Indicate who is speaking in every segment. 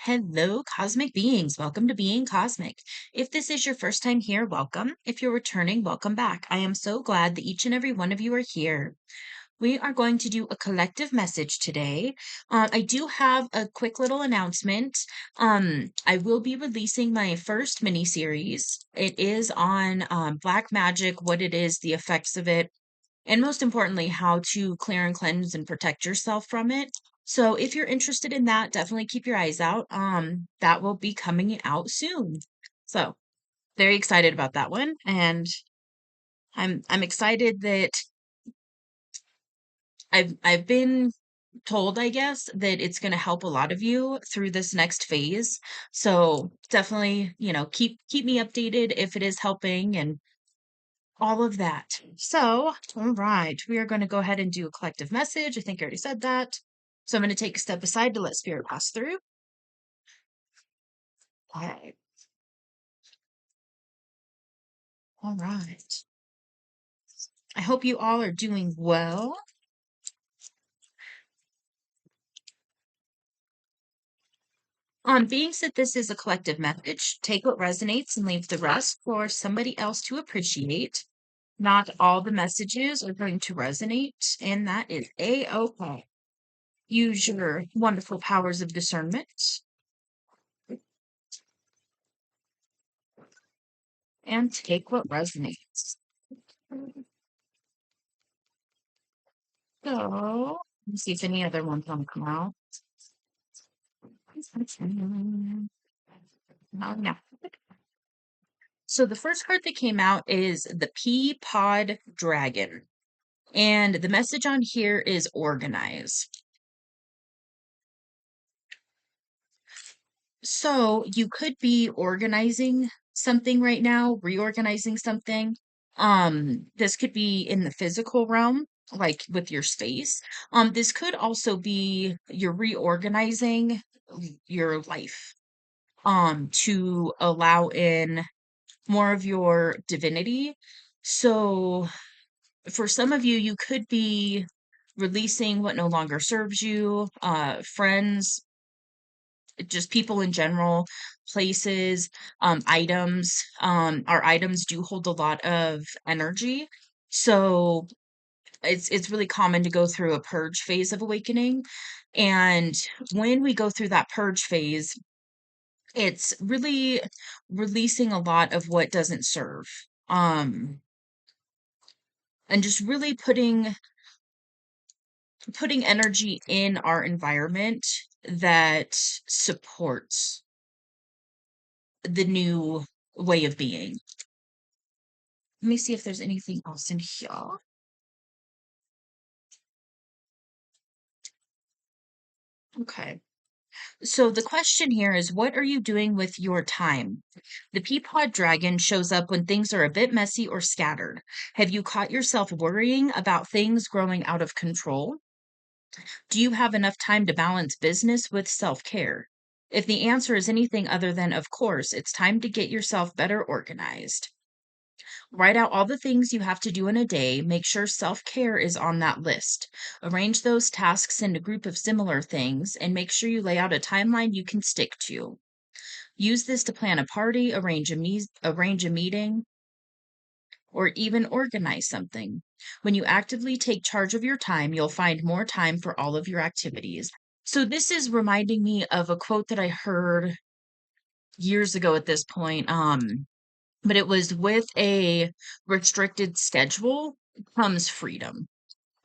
Speaker 1: Hello, cosmic beings. Welcome to Being Cosmic. If this is your first time here, welcome. If you're returning, welcome back. I am so glad that each and every one of you are here. We are going to do a collective message today. I do have a quick little announcement. I will be releasing my first mini series. It is on black magic, what it is, the effects of it, and most importantly, how to clear and cleanse and protect yourself from it. So if you're interested in that, definitely keep your eyes out. That will be coming out soon. So very excited about that one. And I'm excited that I've been told, I guess, that it's going to help a lot of you through this next phase. So definitely, keep me updated if it is helping and all of that. So, all right, we are going to go ahead and do a collective message. I think I already said that. So I'm going to take a step aside to let spirit pass through. Okay. All right. I hope you all are doing well. Being that this is a collective message, take what resonates and leave the rest for somebody else to appreciate. Not all the messages are going to resonate, and that is a-okay. Use your wonderful powers of discernment and take what resonates. So, let's see if any other ones want to come out. Oh, no. So the first card that came out is the Pea Pod Dragon. And the message on here is organize. So you could be organizing something right now, reorganizing something. This could be in the physical realm, like with your space. This could also be you're reorganizing your life, to allow in more of your divinity. So for some of you, you could be releasing what no longer serves you, friends, just people in general, places, items. Our items do hold a lot of energy. So it's really common to go through a purge phase of awakening. And when we go through that purge phase, it's really releasing a lot of what doesn't serve. Um, and just really putting energy in our environment that supports the new way of being. Let me see if there's anything else in here. Okay. So the question here is, what are you doing with your time? The Peapod Dragon shows up when things are a bit messy or scattered. Have you caught yourself worrying about things growing out of control? Do you have enough time to balance business with self-care? If the answer is anything other than, of course, it's time to get yourself better organized. Write out all the things you have to do in a day. Make sure self care is on that list. Arrange those tasks in a group of similar things and make sure you lay out a timeline you can stick to. Use this to plan a party, arrange a meeting, or even organize something. When you actively take charge of your time, you'll find more time for all of your activities. So, this is reminding me of a quote that I heard years ago at this point. But it was with a restricted schedule comes freedom.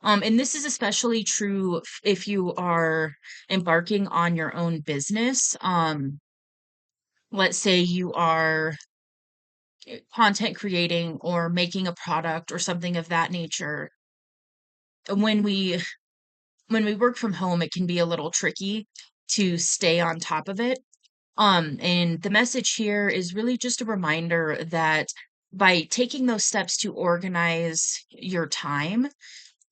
Speaker 1: And this is especially true if you are embarking on your own business. Let's say you are content creating or making a product or something of that nature. When we work from home, it can be a little tricky to stay on top of it. And the message here is really just a reminder that by taking those steps to organize your time,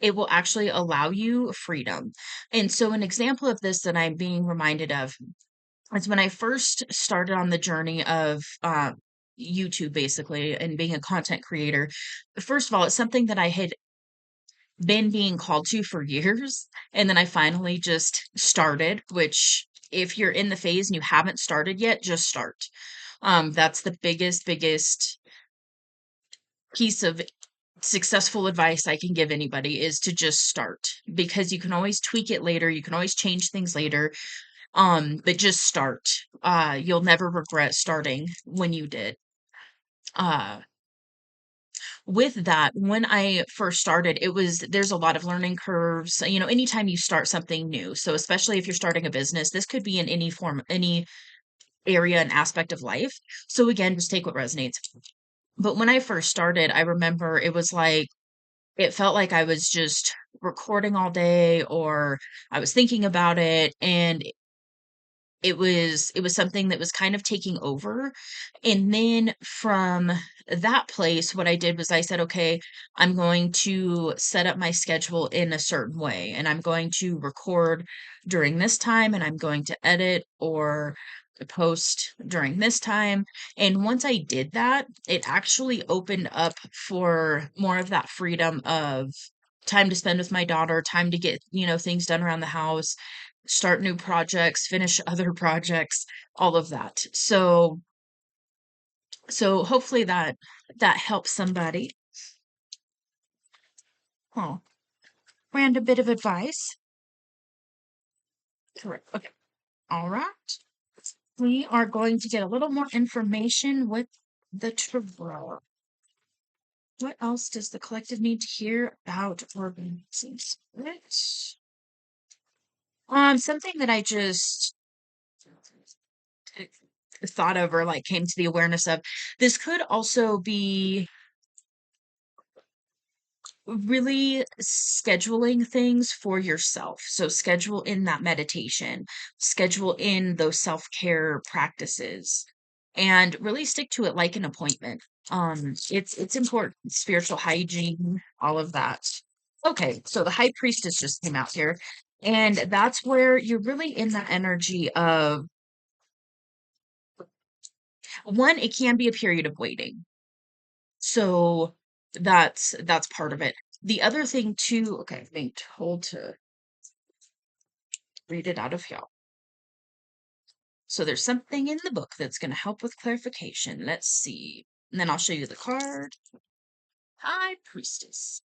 Speaker 1: it will actually allow you freedom. And so, an example of this that I'm being reminded of is when I first started on the journey of YouTube, basically, and being a content creator. First of all, it's something that I had been being called to for years. And then I finally just started, which if you're in the phase and you haven't started yet, just start. That's the biggest piece of successful advice I can give anybody is to just start, because you can always tweak it later. You can always change things later. But just start. You'll never regret starting when you did. Uh, with that, when I first started, there's a lot of learning curves, anytime you start something new. So especially if you're starting a business, this could be in any form, any area and aspect of life. So again, just take what resonates. But when I first started, I remember it felt like I was just recording all day, or I was thinking about it, and it was something that was kind of taking over. And then from that place, what I did was I said, okay, I'm going to set up my schedule in a certain way, and I'm going to record during this time, and I'm going to edit or post during this time. And once I did that, it actually opened up for more of that freedom of time to spend with my daughter, time to get, things done around the house, start new projects, finish other projects, all of that. So hopefully that helps somebody. Oh, random bit of advice. Correct. Okay. All right. We are going to get a little more information with the tarot. What else does the collective need to hear about organizing spirit? Something that I just thought of, or like came to the awareness of. This could also be really scheduling things for yourself. So schedule in that meditation, schedule in those self-care practices, and really stick to it like an appointment. It's important. Spiritual hygiene, all of that. Okay, so the high priestess just came out here, and that's where you're really in that energy of, one, it can be a period of waiting. So that's part of it. The other thing too, okay, I'm being told to read it out of here. So there's something in the book that's going to help with clarification. Let's see. And then I'll show you the card. High Priestess.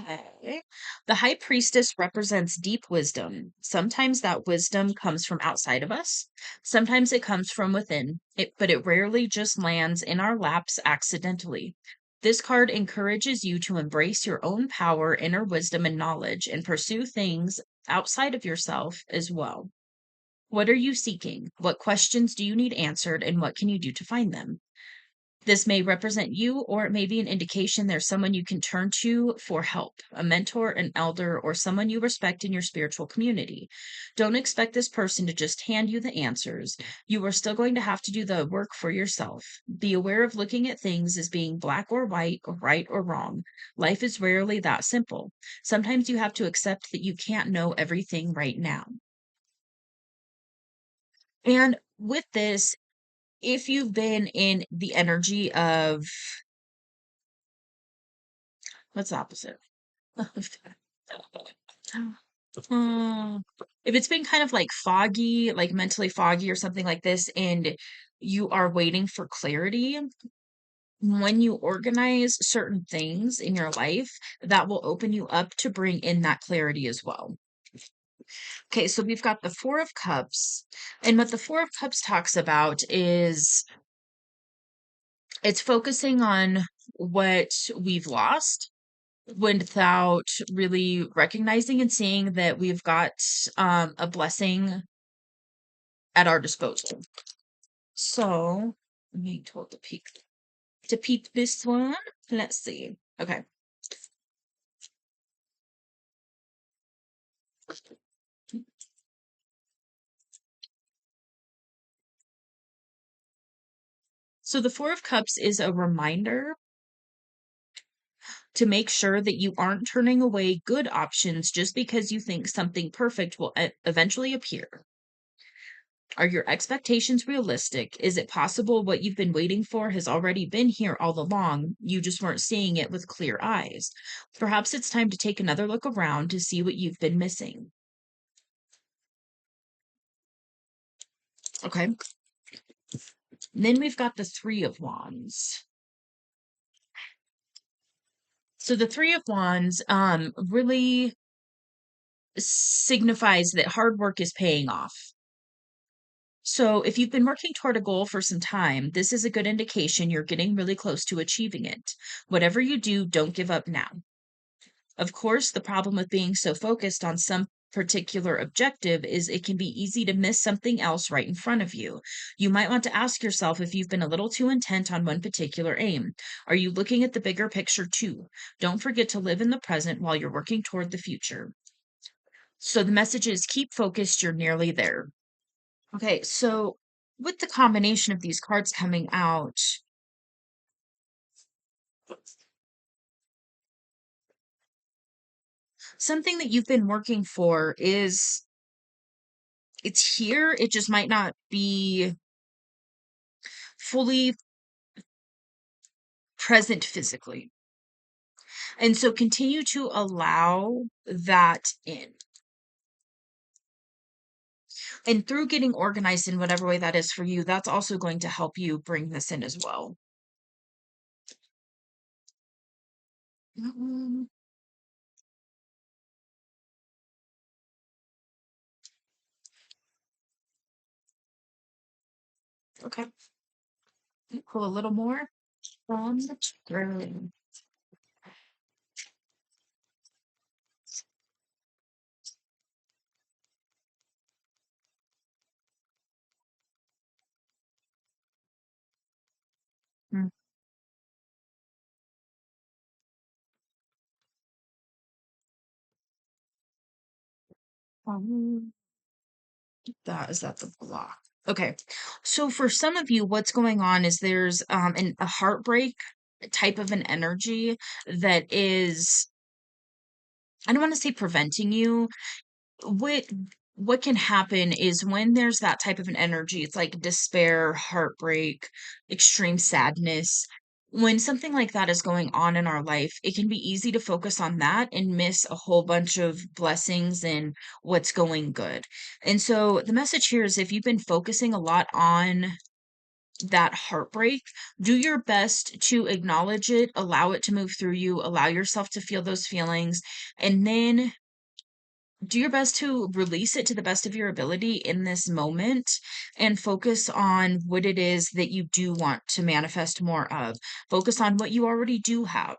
Speaker 1: Okay. The High Priestess represents deep wisdom. Sometimes that wisdom comes from outside of us. Sometimes it comes from within, but it rarely just lands in our laps accidentally. This card encourages you to embrace your own power, inner wisdom, and knowledge, and pursue things outside of yourself as well. What are you seeking? What questions do you need answered, and what can you do to find them? This may represent you, or it may be an indication there's someone you can turn to for help, a mentor, an elder, or someone you respect in your spiritual community. Don't expect this person to just hand you the answers. You are still going to have to do the work for yourself. Be aware of looking at things as being black or white, or right or wrong. Life is rarely that simple. Sometimes you have to accept that you can't know everything right now. And with this, if you've been in the energy of, what's the opposite? Hmm, if it's been kind of like foggy, like mentally foggy or something like this, and you are waiting for clarity, when you organize certain things in your life, that will open you up to bring in that clarity as well. Okay, so we've got the Four of Cups, and what the Four of Cups talks about is it's focusing on what we've lost without really recognizing and seeing that we've got a blessing at our disposal. So I'm being told to peek this one. Let's see. Okay. So the Four of Cups is a reminder to make sure that you aren't turning away good options just because you think something perfect will eventually appear. Are your expectations realistic? Is it possible what you've been waiting for has already been here all along? You just weren't seeing it with clear eyes. Perhaps it's time to take another look around to see what you've been missing. Okay. Then we've got the Three of Wands. So the Three of Wands really signifies that hard work is paying off. So if you've been working toward a goal for some time, this is a good indication you're getting really close to achieving it. Whatever you do, don't give up now. Of course, the problem with being so focused on some particular objective is it can be easy to miss something else right in front of you. You might want to ask yourself if you've been a little too intent on one particular aim. Are you looking at the bigger picture too? Don't forget to live in the present while you're working toward the future. So the message is keep focused, you're nearly there. Okay, so with the combination of these cards coming out, something that you've been working for is it's here, it just might not be fully present physically. And so continue to allow that in. And through getting organized in whatever way that is for you, that's also going to help you bring this in as well. Mm, okay, pull a little more from the screen. Mm, um, That is that the block. Okay. So for some of you, what's going on is there's a heartbreak type of an energy that is, I don't want to say preventing you. What what can happen is when there's that type of an energy, it's like despair, heartbreak, extreme sadness. When something like that is going on in our life, it can be easy to focus on that and miss a whole bunch of blessings and what's going good. And so the message here is if you've been focusing a lot on that heartbreak, do your best to acknowledge it, allow it to move through you, allow yourself to feel those feelings, and then do your best to release it to the best of your ability in this moment and focus on what it is that you do want to manifest more of. Focus on what you already do have.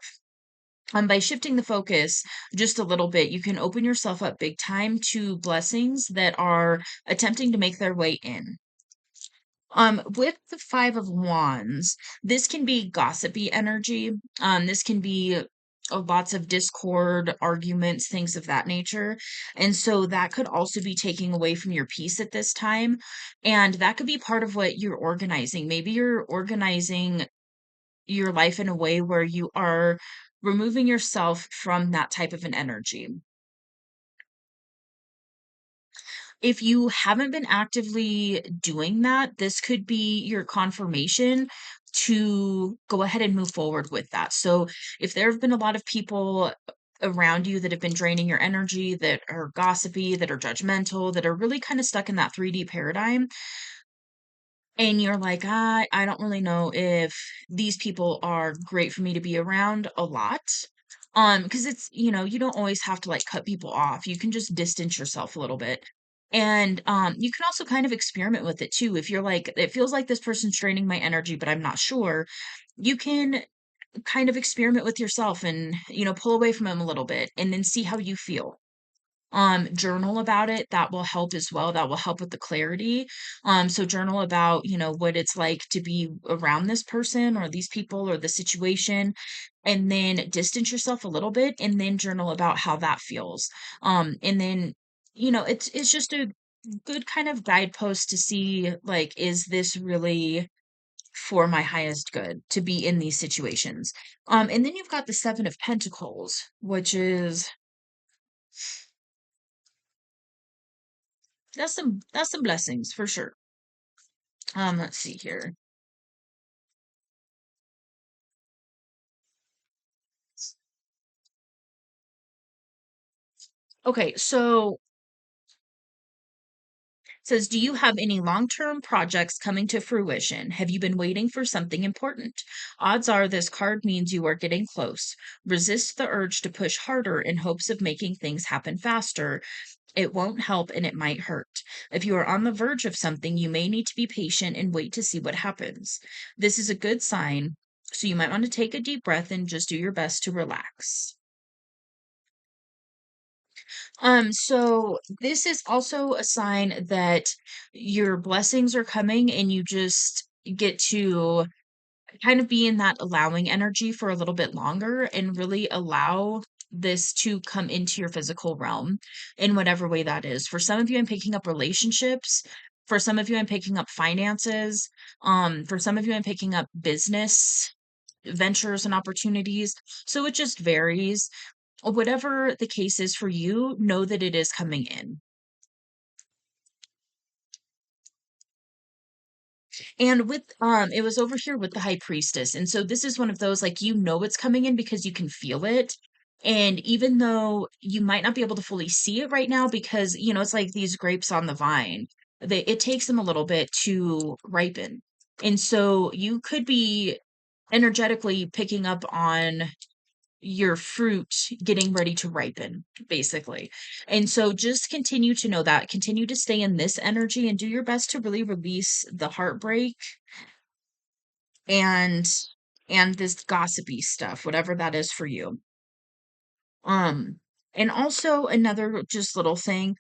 Speaker 1: By shifting the focus just a little bit, you can open yourself up big time to blessings that are attempting to make their way in. With the Five of Wands, this can be gossipy energy. This can be lots of discord, arguments, things of that nature. And so that could also be taking away from your peace at this time. And that could be part of what you're organizing. Maybe you're organizing your life in a way where you are removing yourself from that type of an energy. If you haven't been actively doing that, this could be your confirmation to go ahead and move forward with that. So, if there have been a lot of people around you that have been draining your energy, that are gossipy, that are judgmental, that are really kind of stuck in that 3D paradigm, and you're like, I don't really know if these people are great for me to be around a lot. Because it's, you don't always have to like cut people off. You can just distance yourself a little bit. And you can also kind of experiment with it too. If you're like, it feels like this person's draining my energy, but I'm not sure, you can kind of experiment with yourself and, pull away from them a little bit and then see how you feel. Journal about it, that will help as well, that will help with the clarity. So journal about, what it's like to be around this person or these people or the situation, and then distance yourself a little bit, and then journal about how that feels. And then, it's just a good kind of guidepost to see, like, is this really for my highest good to be in these situations? And then you've got the Seven of Pentacles, which is that's some blessings for sure. Let's see here. Okay, so Says, do you have any long-term projects coming to fruition? Have you been waiting for something important? Odds are this card means you are getting close. Resist the urge to push harder in hopes of making things happen faster. It won't help and it might hurt. If you are on the verge of something, you may need to be patient and wait to see what happens. This is a good sign, so you might want to take a deep breath and just do your best to relax. So this is also a sign that your blessings are coming and you just get to kind of be in that allowing energy for a little bit longer and really allow this to come into your physical realm in whatever way that is. For some of you, I'm picking up relationships. For some of you, I'm picking up finances. For some of you, I'm picking up business ventures and opportunities. So it just varies. Whatever the case is for you, know that it is coming in. And with it was over here with the high priestess. And so this is one of those like it's coming in because you can feel it. And even though you might not be able to fully see it right now because it's like these grapes on the vine. It takes them a little bit to ripen. And so you could be energetically picking up on your fruit getting ready to ripen, basically. And so just continue to know that, continue to stay in this energy and do your best to really release the heartbreak and this gossipy stuff, whatever that is for you. Um, and also another just little thing,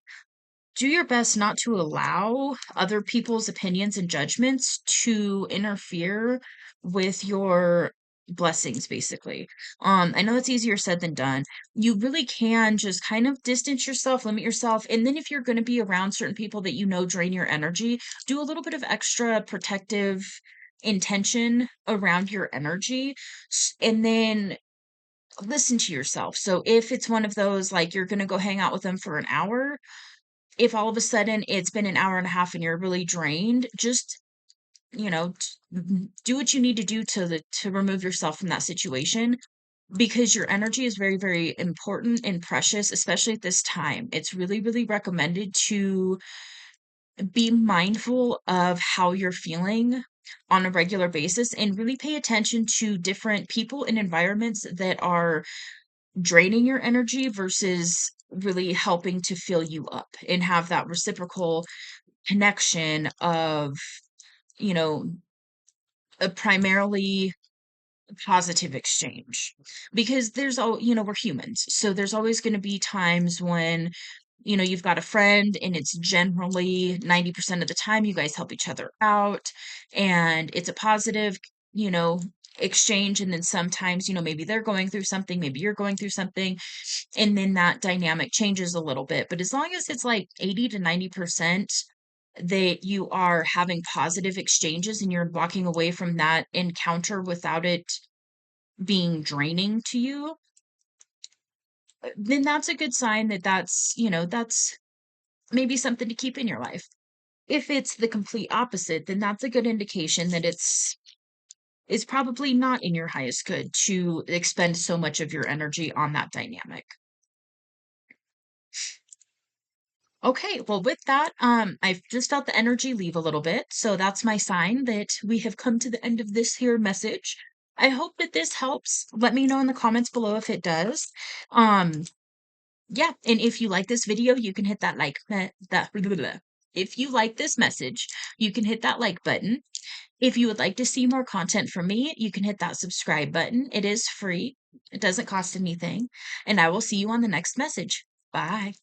Speaker 1: do your best not to allow other people's opinions and judgments to interfere with your blessings, basically. I know it's easier said than done. You really can just kind of distance yourself, limit yourself, and then if you're going to be around certain people that drain your energy, do a little bit of extra protective intention around your energy, and then listen to yourself. So if it's one of those like you're going to go hang out with them for an hour, if all of a sudden it's been an hour and a half and you're really drained, just, do what you need to do to remove yourself from that situation because your energy is very, very important and precious, especially at this time. It's really, really recommended to be mindful of how you're feeling on a regular basis and really pay attention to different people and environments that are draining your energy versus really helping to fill you up and have that reciprocal connection of, you know, a primarily positive exchange. Because we're humans. So there's always going to be times when, you've got a friend and it's generally 90% of the time you guys help each other out and it's a positive, you know, exchange. And then sometimes, maybe they're going through something, maybe you're going through something, and then that dynamic changes a little bit. But as long as it's like 80 to 90% that you are having positive exchanges and you're walking away from that encounter without it being draining to you, then that's a good sign that that's maybe something to keep in your life. If it's the complete opposite, then that's a good indication that it's probably not in your highest good to expend so much of your energy on that dynamic. Okay, well, with that, I've just felt the energy leave a little bit, so that's my sign that we have come to the end of this here message. I hope that this helps. Let me know in the comments below if it does. Um, yeah, and if you like this video, you can hit that like that. If you like this message, you can hit that like button. If you would like to see more content from me, you can hit that subscribe button. It is free. It doesn't cost anything, and I will see you on the next message. Bye.